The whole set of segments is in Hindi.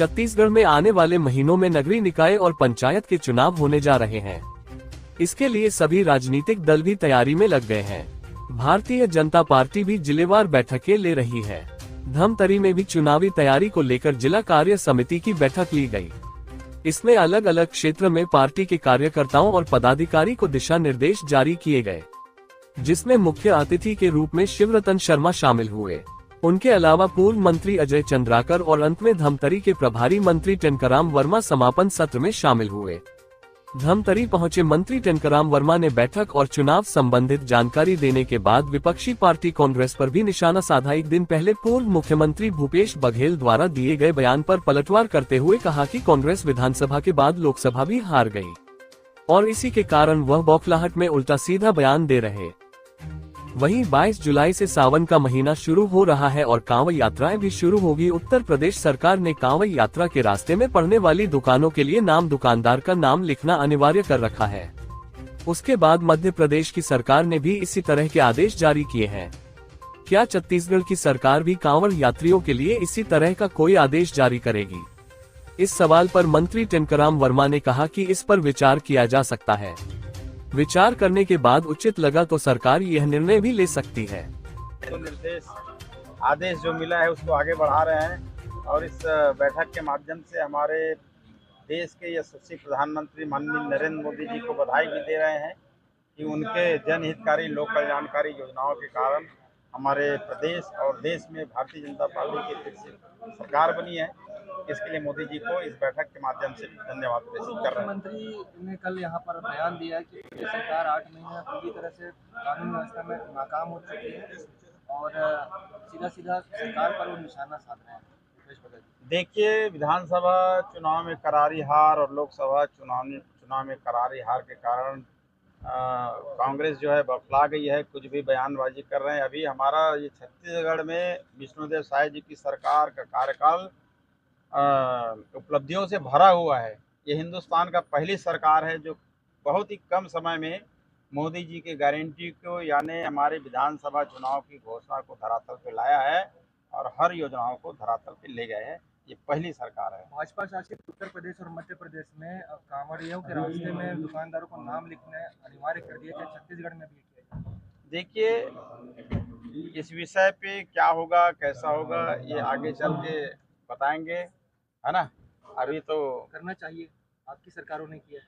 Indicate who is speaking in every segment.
Speaker 1: छत्तीसगढ़ में आने वाले महीनों में नगरीय निकाय और पंचायत के चुनाव होने जा रहे हैं। इसके लिए सभी राजनीतिक दल भी तैयारी में लग गए हैं। भारतीय जनता पार्टी भी जिलेवार बैठकें ले रही है। धमतरी में भी चुनावी तैयारी को लेकर जिला कार्य समिति की बैठक ली गई। इसमें अलग अलग क्षेत्र में पार्टी के कार्यकर्ताओं और पदाधिकारी को दिशा निर्देश जारी किए गए, जिसमें मुख्य अतिथि के रूप में शिवरतन शर्मा शामिल हुए। उनके अलावा पूर्व मंत्री अजय चंद्राकर और अंत में धमतरी के प्रभारी मंत्री टेनकराम वर्मा समापन सत्र में शामिल हुए। धमतरी पहुंचे मंत्री टेनकराम वर्मा ने बैठक और चुनाव संबंधित जानकारी देने के बाद विपक्षी पार्टी कांग्रेस पर भी निशाना साधा। एक दिन पहले पूर्व मुख्यमंत्री भूपेश बघेल द्वारा दिए गए बयान पर पलटवार करते हुए कहा कि कांग्रेस विधानसभा के बाद लोकसभा भी हार गई और इसी के कारण वह बौखलाहट में उल्टा सीधा बयान दे रहे। वहीं 22 जुलाई से सावन का महीना शुरू हो रहा है और कांवड़ यात्राएं भी शुरू होगी। उत्तर प्रदेश सरकार ने कांवड़ यात्रा के रास्ते में पड़ने वाली दुकानों के लिए नाम दुकानदार का नाम लिखना अनिवार्य कर रखा है। उसके बाद मध्य प्रदेश की सरकार ने भी इसी तरह के आदेश जारी किए हैं। क्या छत्तीसगढ़ की सरकार भी कांवड़ यात्रियों के लिए इसी तरह का कोई आदेश जारी करेगी? इस सवाल पर मंत्री टेनकराम वर्मा ने कहा कि इस पर विचार किया जा सकता है। विचार करने के बाद उचित लगा तो सरकार यह निर्णय भी ले सकती है।
Speaker 2: तो निर्देश आदेश जो मिला है उसको आगे बढ़ा रहे हैं और इस बैठक के माध्यम से हमारे देश के यशस्वी प्रधानमंत्री माननीय नरेंद्र मोदी जी को बधाई भी दे रहे हैं कि उनके जनहितकारी लोक कल्याणकारी योजनाओं के कारण हमारे प्रदेश और देश में भारतीय जनता पार्टी की फिर से सरकार बनी है। इसके लिए मोदी जी को इस बैठक के माध्यम से धन्यवाद प्रेषित कर रहे हैं।
Speaker 3: मुख्यमंत्री ने कल यहाँ पर बयान दिया है कि सरकार 8 महीने पूरी तरह से कानून व्यवस्था में नाकाम हो चुकी है और सीधा सरकार पर वो निशाना साध रहे हैं।
Speaker 2: देखिए, विधानसभा चुनाव में करारी हार और लोकसभा चुनाव में करारी हार के कारण कांग्रेस जो है बौखला गई है, कुछ भी बयानबाजी कर रहे हैं। अभी हमारा ये छत्तीसगढ़ में विष्णुदेव साय जी की सरकार का कार्यकाल उपलब्धियों से भरा हुआ है। ये हिंदुस्तान का पहली सरकार है जो बहुत ही कम समय में मोदी जी के गारंटी को यानी हमारे विधानसभा चुनाव की घोषणा को धरातल पे लाया है और हर योजनाओं को धरातल पे ले गए हैं। ये पहली सरकार है।
Speaker 3: भाजपा शासित उत्तर प्रदेश और मध्य प्रदेश में कांवड़ियों के रास्ते में दुकानदारों को नाम लिखने अनिवार्य कर दिया, क्या छत्तीसगढ़ में भी किया?
Speaker 2: देखिए, इस विषय पे क्या होगा, कैसा होगा, ये आगे चल के बताएंगे, है ना। अभी तो
Speaker 3: करना चाहिए, आपकी सरकारों ने किया।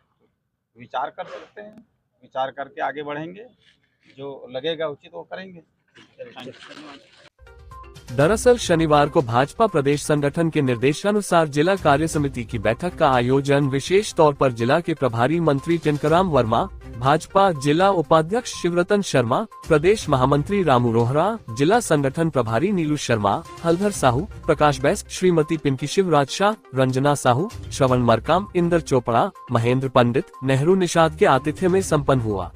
Speaker 2: विचार कर सकते हैं, विचार करके आगे बढ़ेंगे, जो लगेगा उचित वो करेंगे।
Speaker 1: दरअसल शनिवार को भाजपा प्रदेश संगठन के निर्देशानुसार जिला कार्य समिति की बैठक का आयोजन विशेष तौर पर जिला के प्रभारी मंत्री टेनकराम वर्मा, भाजपा जिला उपाध्यक्ष शिवरतन शर्मा, प्रदेश महामंत्री रामू रोहरा, जिला संगठन प्रभारी नीलू शर्मा, हलधर साहू, प्रकाश बैस, श्रीमती पिंकी शिवराज शाह, रंजना साहू, श्रवण मरकाम, इंदर चोपड़ा, महेंद्र पंडित, नेहरू निषाद के आतिथ्य में संपन्न हुआ।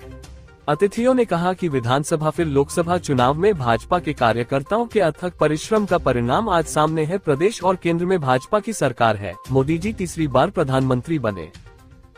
Speaker 1: अतिथियों ने कहा कि विधानसभा फिर लोकसभा चुनाव में भाजपा के कार्यकर्ताओं के अथक परिश्रम का परिणाम आज सामने है। प्रदेश और केंद्र में भाजपा की सरकार है। मोदी जी तीसरी बार प्रधानमंत्री बने।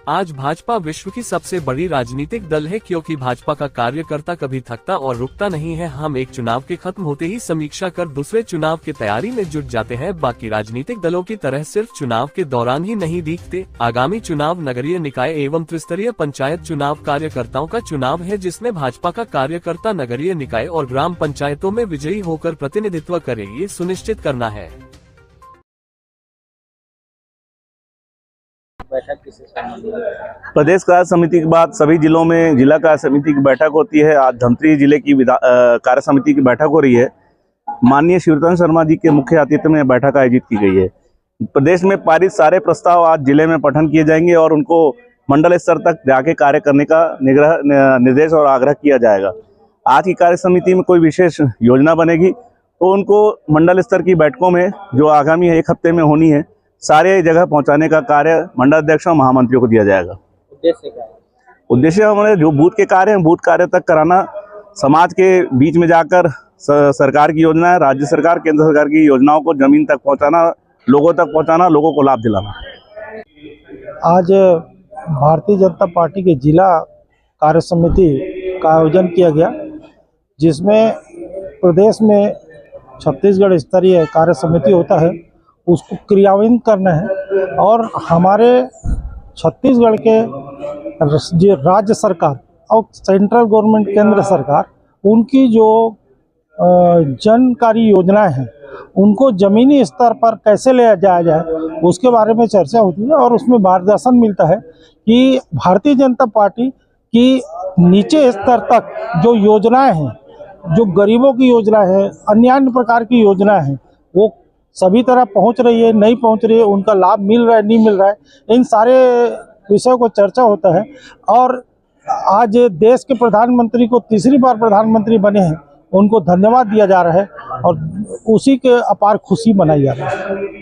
Speaker 1: आज भाजपा विश्व की सबसे बड़ी राजनीतिक दल है क्योंकि भाजपा का कार्यकर्ता कभी थकता और रुकता नहीं है। हम एक चुनाव के खत्म होते ही समीक्षा कर दूसरे चुनाव की तैयारी में जुट जाते हैं। बाकी राजनीतिक दलों की तरह सिर्फ चुनाव के दौरान ही नहीं दिखते। आगामी चुनाव नगरीय निकाय एवं त्रिस्तरीय पंचायत चुनाव कार्यकर्ताओं का चुनाव है, जिसमें भाजपा का कार्यकर्ता नगरीय निकाय और ग्राम पंचायतों में विजयी होकर प्रतिनिधित्व करे, ये सुनिश्चित करना है।
Speaker 4: प्रदेश कार्य समिति के बाद सभी जिलों में जिला कार्य समिति की बैठक होती है। आज धमतरी जिले की कार्य समिति की बैठक हो रही है। माननीय शिवरतन शर्मा जी के मुख्य आतिथ्य में बैठक आयोजित की गई है। प्रदेश में पारित सारे प्रस्ताव आज जिले में पठन किए जाएंगे और उनको मंडल स्तर तक जाके कार्य करने का निर्देश और आग्रह किया जाएगा। आज की कार्य समिति में कोई विशेष योजना बनेगी तो उनको मंडल स्तर की बैठकों में जो आगामी 1 हफ्ते में होनी है सारे जगह पहुंचाने का कार्य मंडल अध्यक्ष और महामंत्रियों को दिया जाएगा।
Speaker 3: उद्देश्य क्या है?
Speaker 4: उद्देश्य हमारे जो बूथ के कार्य हैं, बूथ कार्य तक कराना, समाज के बीच में जाकर सरकार की योजना है, राज्य सरकार केंद्र सरकार की योजनाओं को जमीन तक पहुंचाना, लोगों तक पहुंचाना, लोगों को लाभ दिलाना।
Speaker 5: आज भारतीय जनता पार्टी के जिला कार्य समिति का आयोजन किया गया, जिसमें प्रदेश में छत्तीसगढ़ स्तरीय कार्य समिति होता है उसको क्रियान्वित करना है। और हमारे छत्तीसगढ़ के जो राज्य सरकार और सेंट्रल गवर्नमेंट केंद्र सरकार उनकी जो जनकारी योजनाएं हैं उनको ज़मीनी स्तर पर कैसे ले जाया जाए उसके बारे में चर्चा होती है और उसमें मार्गदर्शन मिलता है कि भारतीय जनता पार्टी की नीचे स्तर तक जो योजनाएं हैं, जो गरीबों की योजना है, अन्य प्रकार की योजनाएं हैं, वो सभी तरह पहुंच रही है, नहीं पहुंच रही है, उनका लाभ मिल रहा है, नहीं मिल रहा है, इन सारे विषयों को चर्चा होता है। और आज देश के प्रधानमंत्री को तीसरी बार प्रधानमंत्री बने हैं, उनको धन्यवाद दिया जा रहा है और उसी के अपार खुशी मनाई जा रही है।